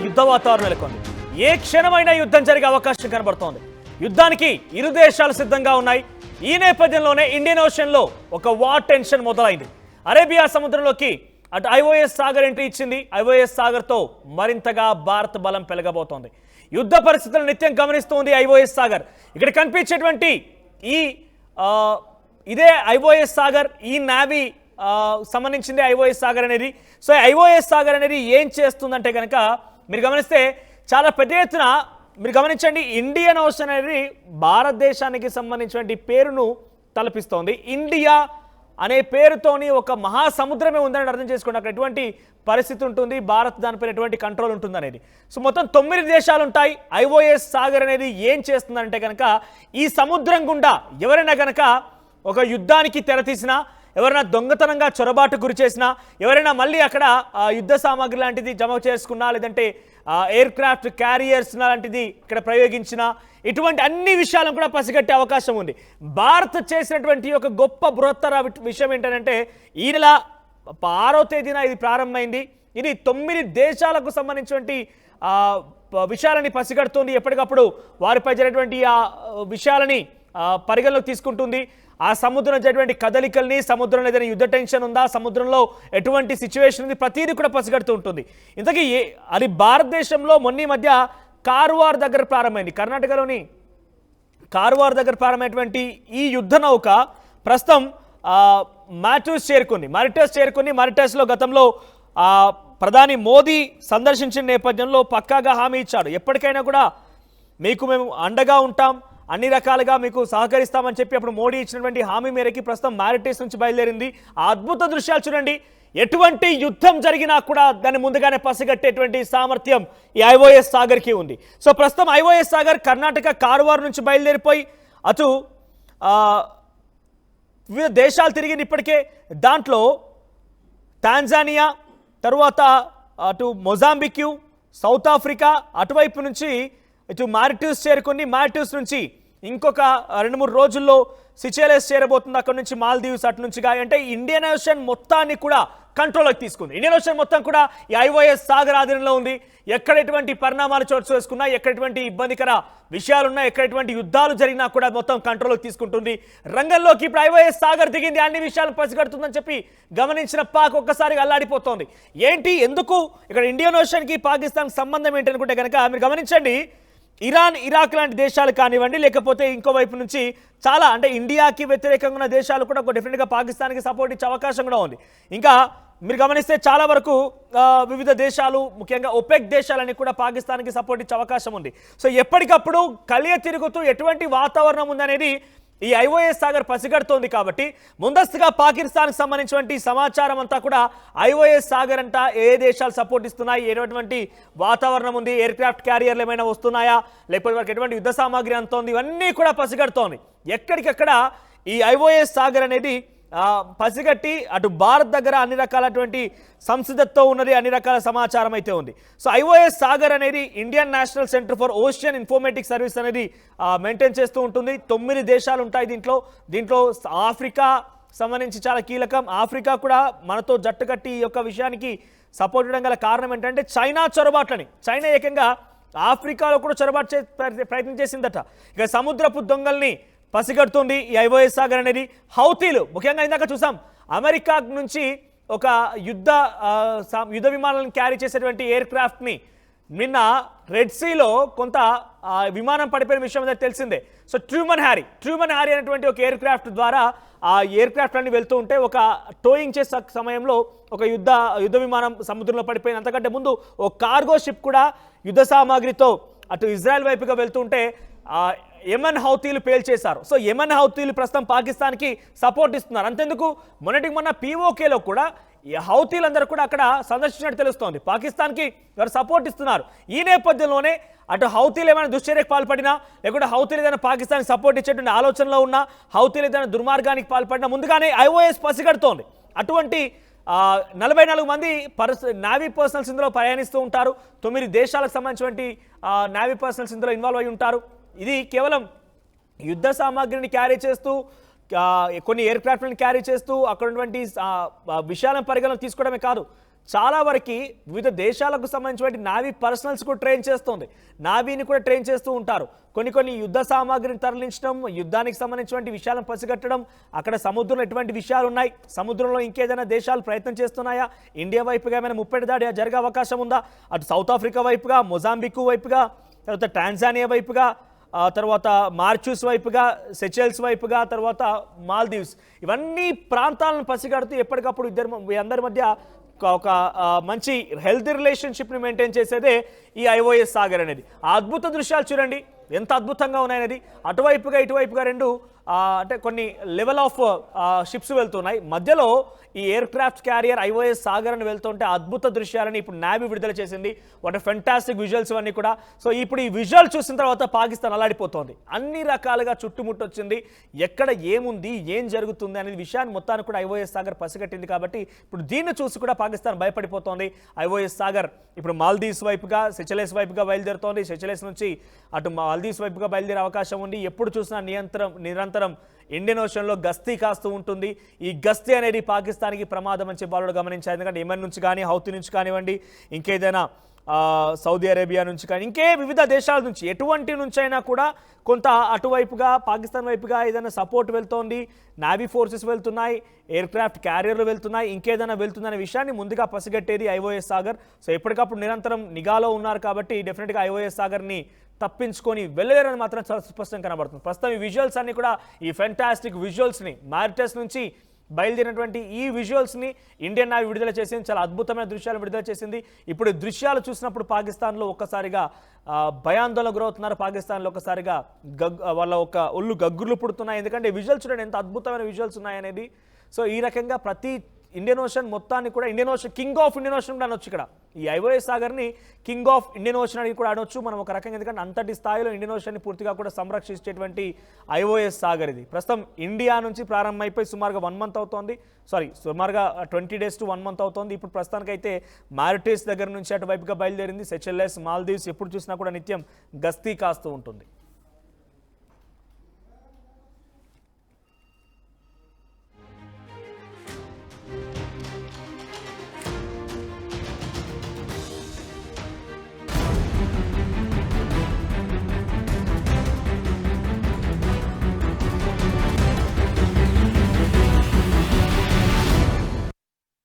యుద్ధ వాతావరణం నెలకొంది. ఏ క్షణమైనా యుద్ధం జరిగే అవకాశం కనబడుతోంది. యుద్ధానికి ఇరు దేశాలు సిద్ధంగా ఉన్నాయి. ఈ నేపథ్యంలోనే ఇండియన్ ఓషన్లో ఒక వార్ టెన్షన్ మొదలైంది. అరేబియా సముద్రంలోకి అటు ఐఓఎస్ సాగర్ ఎంట్రీ ఇచ్చింది. ఐఓఎస్ సాగర్తో మరింతగా భారత్ బలం పెరగబోతోంది. యుద్ధ పరిస్థితులను నిత్యం గమనిస్తోంది ఐఓఎస్ సాగర్. ఇక్కడ కనిపించేటువంటి ఇదే ఐఓఎస్ సాగర్, ఈ నావీ సంబంధించింది ఐఓఎస్ సాగర్ అనేది. సో ఐఓఎస్ సాగర్ అనేది ఏం చేస్తుందంటే కనుక మీరు గమనిస్తే చాలా పెద్ద ఎత్తున మీరు గమనించండి, ఇండియన్ ఓషన్ అనేది భారతదేశానికి సంబంధించినటువంటి పేరును తలపిస్తోంది. ఇండియా అనే పేరుతోని ఒక మహాసముద్రమే ఉందని అర్థం చేసుకోండి. అక్కడ ఎటువంటి పరిస్థితి ఉంటుంది, భారత్ దానిపైన ఎటువంటి కంట్రోల్ ఉంటుంది అనేది. సో మొత్తం 9 దేశాలు ఉంటాయి. ఐఓఎస్ సాగర్ అనేది ఏం చేస్తుందంటే కనుక ఈ సముద్రం గుండా ఎవరైనా కనుక ఒక యుద్ధానికి తెరతీసినా, ఎవరైనా దొంగతనంగా చొరబాటు గురి చేసినా, ఎవరైనా మళ్ళీ అక్కడ యుద్ధ సామాగ్రి లాంటిది జమ చేసుకున్నా, లేదంటే ఎయిర్ క్రాఫ్ట్ క్యారియర్స్ లాంటిది ఇక్కడ ప్రయోగించినా, ఇటువంటి అన్ని విషయాలను కూడా పసిగట్టే అవకాశం ఉంది. భారత్ చేసినటువంటి ఒక గొప్ప బృహత్తర విషయం ఏంటంటే ఈ నెల 6వ తేదీన ఇది ప్రారంభమైంది. ఇది 9 దేశాలకు సంబంధించినటువంటి విషయాలని పసిగడుతుంది. ఎప్పటికప్పుడు వారిపై జరిగినటువంటి ఆ విషయాలని పరిగణలోకి తీసుకుంటుంది. ఆ సముద్రం జరిగినటువంటి కదలికల్ని, సముద్రంలో ఏదైనా యుద్ధ టెన్షన్ ఉందా, సముద్రంలో ఎటువంటి సిచ్యువేషన్ ఉంది, ప్రతిదీ కూడా పసిగడుతూ ఉంటుంది. ఇంతకీ అది భారతదేశంలో మొన్న మధ్య కార్వార్ దగ్గర ప్రారంభమైంది. కర్ణాటకలోని కార్వార్ దగ్గర ప్రారంభమైనటువంటి ఈ యుద్ధ నౌక ప్రస్తుతం మారిటస్ చేరుకుంది. మారిటస్లో గతంలో ప్రధాని మోదీ సందర్శించిన నేపథ్యంలో పక్కాగా హామీ ఇచ్చాడు. ఎప్పటికైనా కూడా మీకు మేము అండగా ఉంటాం, అన్ని రకాలుగా మీకు సహకరిస్తామని చెప్పి అప్పుడు మోడీ ఇచ్చినటువంటి హామీ మేరకి ప్రస్తుతం మారిటస్ నుంచి బయలుదేరింది. ఆ అద్భుత దృశ్యాలు చూడండి. ఎటువంటి యుద్ధం జరిగినా కూడా దాన్ని ముందుగానే పసిగట్టేటువంటి సామర్థ్యం ఈ ఐఓఎస్ సాగర్కి ఉంది. సో ప్రస్తుతం ఐఓఎస్ సాగర్ కర్ణాటక కార్వార్ నుంచి బయలుదేరిపోయి అటు వివిధ దేశాలు తిరిగింది ఇప్పటికే. దాంట్లో టాంజానియా, తరువాత అటు మొజాంబిక్, సౌత్ ఆఫ్రికా, అటువైపు నుంచి ఇటు మారిటస్ చేరుకుని మారిటస్ నుంచి ఇంకొక 2-3 రోజుల్లో సిచెలెస్ చేరబోతుంది. అక్కడ నుంచి మాల్దీవ్స్, అటు నుంచి అంటే ఇండియన్ ఓషన్ మొత్తాన్ని కూడా కంట్రోల్లోకి తీసుకుంది. ఇండియన్ ఓషన్ మొత్తం కూడా ఈ ఐఓఎస్ సాగర్ ఆధీనంలో ఉంది. ఎక్కడ ఎటువంటి పరిణామాలు చోటు చేసుకున్నా, ఎక్కడ ఎటువంటి ఇబ్బందికర విషయాలున్నా, ఎక్కడ ఎటువంటి యుద్ధాలు జరిగినా కూడా మొత్తం కంట్రోల్లోకి తీసుకుంటుంది. రంగంలోకి ఇప్పుడు ఐఓఎస్ సాగర్ దిగింది, అన్ని విషయాలను పసిగడుతుందని చెప్పి గమనించిన పాక్ ఒక్కసారిగా అల్లాడిపోతోంది. ఏంటి, ఎందుకు ఇక్కడ ఇండియన్ ఓషన్కి పాకిస్తాన్కి సంబంధం ఏంటి అనుకుంటే కనుక మీరు గమనించండి, ఇరాన్, ఇరాక్ లాంటి దేశాలు కానివ్వండి, లేకపోతే ఇంకోవైపు నుంచి చాలా అంటే ఇండియాకి వ్యతిరేకంగా ఉన్న దేశాలు కూడా డెఫినెట్గా పాకిస్తాన్కి సపోర్ట్ ఇచ్చే అవకాశం కూడా ఉంది. ఇంకా మీరు గమనిస్తే చాలా వరకు వివిధ దేశాలు, ముఖ్యంగా ఒపెక్ దేశాలని కూడా పాకిస్తాన్కి సపోర్ట్ ఇచ్చే అవకాశం ఉంది. సో ఎప్పటికప్పుడు కలియ తిరుగుతూ ఎటువంటి వాతావరణం ఉందనేది ఈ ఐఓఎస్ సాగర్ పసిగడుతోంది. కాబట్టి ముందస్తుగా పాకిస్తాన్కి సంబంధించినటువంటి సమాచారం అంతా కూడా ఐఓఎస్ సాగర్ అంతా ఏ దేశాలు సపోర్ట్ ఇస్తున్నాయి, ఎటువంటి వాతావరణం ఉంది, ఎయిర్ క్రాఫ్ట్ క్యారియర్లు ఏమైనా వస్తున్నాయా, లేకపోతే వారికి ఎటువంటి యుద్ధ సామాగ్రి అంత ఉంది, ఇవన్నీ కూడా పసిగడుతోంది. ఎక్కడికక్కడ ఈ ఐఓఎస్ సాగర్ అనేది పసిగట్టి అటు భారత్ దగ్గర అన్ని రకాలటువంటి సంసిద్ధతో ఉన్నది, అన్ని రకాల సమాచారం అయితే ఉంది. సో ఐఓఎస్ సాగర్ అనేది Indian national centre for ocean informatic service అనేది మెయింటైన్ చేస్తూ ఉంటుంది. 9 దేశాలు ఉంటాయి దీంట్లో ఆఫ్రికా సంబంధించి చాలా కీలకం. ఆఫ్రికా కూడా మనతో జట్టు కట్టి ఈ యొక్క విషయానికి సపోర్ట్ ఇవ్వడం గల కారణం ఏంటంటే చైనా చొరబాట్లని. చైనా ఏకంగా ఆఫ్రికాలో కూడా చొరబాటు ప్రయత్నం చేసిందట. ఇక సముద్రపు దొంగల్ని పసిగడుతుంది ఈ ఐఓఎస్ సాగర్ అనేది. హౌతీలు ముఖ్యంగా ఇందాక చూసాం, అమెరికా నుంచి ఒక యుద్ధ విమానాలను క్యారీ చేసేటువంటి ఎయిర్ క్రాఫ్ట్ని నిన్న రెడ్ సీలో కొంత విమానం పడిపోయిన విషయం అనేది తెలిసిందే. సో ట్రూమన్ హ్యారీ అనేటువంటి ఒక ఎయిర్ క్రాఫ్ట్ ద్వారా ఆ ఎయిర్ క్రాఫ్ట్ అన్ని వెళ్తూ ఉంటే ఒక టోయింగ్ చేసే సమయంలో ఒక యుద్ధ విమానం సముద్రంలో పడిపోయింది. అంతకంటే ముందు ఒక కార్గో షిప్ కూడా యుద్ధ సామాగ్రితో అటు ఇజ్రాయెల్ వైపుగా వెళ్తుంటే యెమెన్ హౌతీలు పేల్చేశారు. సో యెమెన్ హౌతీలు ప్రస్తుతం పాకిస్తాన్కి సపోర్ట్ ఇస్తున్నారు. అంతెందుకు మొన్న పీఓకేలో కూడా హౌతీలందరూ కూడా అక్కడ సందర్శించినట్టు తెలుస్తోంది. పాకిస్తాన్కి వారు సపోర్ట్ ఇస్తున్నారు. ఈ నేపథ్యంలోనే అటు హౌతీలు ఏమైనా దుశ్చర్యకు పాల్పడినా, లేకుంటే హౌతీలు ఏదైనా పాకిస్తాన్కి సపోర్ట్ ఇచ్చేటువంటి ఆలోచనలో ఉన్నా, హౌతీలు ఏదైనా దుర్మార్గానికి పాల్పడినా ముందుగానే ఐఓఎస్ పసిగడుతోంది. అటువంటి 44 మంది నావీ పర్సనల్స్ ఇందులో ప్రయాణిస్తూ ఉంటారు. 9 దేశాలకు సంబంధించినటువంటి నావీ పర్సనల్స్ ఇందులో ఇన్వాల్వ్ అయి ఉంటారు. ఇది కేవలం యుద్ధ సామాగ్రిని క్యారీ చేస్తూ కొన్ని ఎయిర్ క్రాఫ్ట్లను క్యారీ చేస్తూ అక్కడ ఉన్నటువంటి విషయాలను పరిగణలోకి తీసుకోవడమే కాదు, చాలా వరకు వివిధ దేశాలకు సంబంధించిన నావీ పర్సనల్స్ కూడా ట్రైన్ చేస్తుంది, నావీని కూడా ట్రైన్ చేస్తూ ఉంటారు. కొన్ని యుద్ధ సామాగ్రిని తరలించడం, యుద్ధానికి సంబంధించిన విషయాలను పసిగట్టడం, అక్కడ సముద్రంలో ఎటువంటి విషయాలు ఉన్నాయి, సముద్రంలో ఇంకేదైనా దేశాలు ప్రయత్నం చేస్తున్నాయా, ఇండియా వైపుగా ఏమైనా ముప్పటి దాడి జరిగే అవకాశం ఉందా, అటు సౌత్ ఆఫ్రికా వైపుగా, మొజాంబిక్ వైపుగా, తర్వాత టాంజానియా వైపుగా, తర్వాత మారిషస్ వైపుగా, సెచెల్స్ వైపుగా, తర్వాత మాల్దీవ్స్, ఇవన్నీ ప్రాంతాలను పసిగడుతూ ఎప్పటికప్పుడు అందరి మధ్య ఒక మంచి హెల్తీ రిలేషన్షిప్ని మెయింటైన్ చేసేదే ఈ ఐఓఎస్ సాగర్ అనేది. ఆ అద్భుత దృశ్యాలు చూడండి ఎంత అద్భుతంగా ఉన్నాయనేది. అటువైపుగా ఇటువైపుగా రెండు అంటే కొన్ని లెవెల్ ఆఫ్ షిప్స్ వెళ్తున్నాయి. మధ్యలో ఈ air craft carrier iOS Sagar అని వెళ్తుంటే అద్భుత దృశ్యాలని ఇప్పుడు నావీ విడుదల చేసింది. వాట్ ఫెంటాస్టిక్ విజువల్స్ అన్నీ కూడా. సో ఇప్పుడు ఈ విజువల్ చూసిన తర్వాత పాకిస్తాన్ అలాడిపోతుంది, అన్ని రకాలుగా చుట్టుముట్టొచ్చింది, ఎక్కడ ఏముంది ఏం జరుగుతుంది అనే విషయాన్ని మొత్తాన్ని కూడా ఐఓఎస్ సాగర్ పసిగట్టింది. కాబట్టి ఇప్పుడు దీన్ని చూసి కూడా పాకిస్తాన్ భయపడిపోతోంది. ఐఓఎస్ సాగర్ ఇప్పుడు మాల్దీవ్స్ వైపుగా, సెచెలెస్ వైపుగా బయలుదేరుతోంది. సెచెలెస్ నుంచి అటు మాల్దీవ్స్ వైపుగా బయలుదేరే అవకాశం ఉంది. ఎప్పుడు చూసినా నిరంతరం ఇండియన్ ఓషన్లో గస్తీ కాస్తూ ఉంటుంది. ఈ గస్తీ అనేది పాకిస్తాన్కి ప్రమాదం అని చెప్పి వాళ్ళు గమనించారు. ఎందుకంటే యెమెన్ నుంచి కానీ, హౌతీ నుంచి కానివ్వండి, ఇంకేదైనా సౌదీ అరేబియా నుంచి కానీ, ఇంకే వివిధ దేశాల నుంచి, ఎటువంటి నుంచి అయినా కూడా కొంత అటువైపుగా పాకిస్తాన్ వైపుగా ఏదైనా సపోర్ట్ వెళ్తోంది, నావీ ఫోర్సెస్ వెళ్తున్నాయి, ఎయిర్ క్రాఫ్ట్ క్యారియర్లు వెళ్తున్నాయి, ఇంకేదైనా వెళ్తుందనే విషయాన్ని ముందుగా పసిగట్టేది ఐఓఎస్ సాగర్. సో ఎప్పటికప్పుడు నిరంతరం నిఘాలో ఉన్నారు కాబట్టి డెఫినెట్గా ఐఓఎస్ సాగర్ని తప్పించుకొని వెళ్ళలేరని మాత్రం చాలా స్పష్టంగా కనబడుతుంది. ప్రస్తుతం ఈ విజువల్స్ అన్ని కూడా, ఈ ఫెంటాస్టిక్ విజువల్స్ని, మారిటస్ నుంచి బయలుదేరినటువంటి ఈ విజువల్స్ని ఇండియన్ నావీ విడుదల చేసింది. చాలా అద్భుతమైన దృశ్యాలు విడుదల చేసింది. ఇప్పుడు దృశ్యాలు చూసినప్పుడు పాకిస్తాన్లో ఒక్కసారిగా భయాందోళన గురవుతున్నారు. పాకిస్తాన్లో ఒక్కసారిగా వాళ్ళ ఒళ్ళు గగ్గుర్లు పుడుతున్నాయి. ఎందుకంటే విజువల్స్ చూడండి ఎంత అద్భుతమైన విజువల్స్ ఉన్నాయనేది. సో ఈ రకంగా ప్రతి ఇండియన్ ఓషన్ మొత్తాన్ని కూడా, Indian Ocean king of Indian Ocean కూడా అనొచ్చు. ఇక్కడ ఈ ఐఓఎస్ సాగర్ని కింగ్ ఆఫ్ ఇండియన్ ఓషన్ అని కూడా అనొచ్చు మనం ఒక రకంగా. ఎందుకంటే అంతటి స్థాయిలో ఇండియన్ ఓషన్ని పూర్తిగా కూడా సంరక్షించేటువంటి ఐఓఎస్ సాగర్ ఇది. ప్రస్తుతం ఇండియా నుంచి ప్రారంభమైపోయి సుమారుగా 1 month అవుతోంది, సుమారుగా 20 days to 1 month అవుతోంది. ఇప్పుడు ప్రస్తుతానికైతే మారిటస్ దగ్గర నుంచి అటువైపుగా బయలుదేరింది. సెచెల్లెస్, మాల్దీవ్స్ ఎప్పుడు చూసినా కూడా నిత్యం గస్తీ కాస్తూ ఉంటుంది.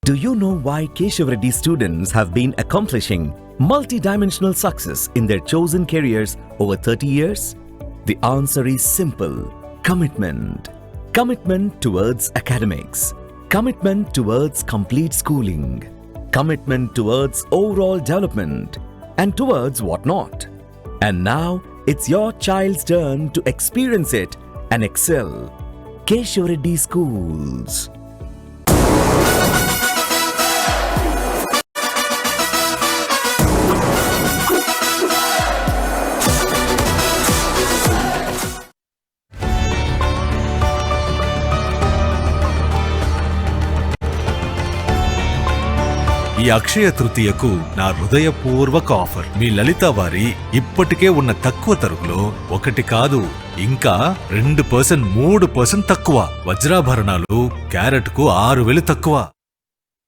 Do you know why Keshav Reddy students have been accomplishing multi-dimensional success in their chosen careers over 30 years? The answer is simple. Commitment. Commitment towards academics. Commitment towards complete schooling. Commitment towards overall development. And towards whatnot. And now, it's your child's turn to experience it and excel. Keshav Reddy Schools. ఈ అక్షయ తృతీయకు నా హృదయపూర్వక offer. మీ లలిత వారి ఇప్పటికే ఉన్న తక్కువ తరుగులో 1 కాదు ఇంకా 2%, 3% తక్కువ. వజ్రాభరణాలు క్యారెట్ కు 6,000 తక్కువ.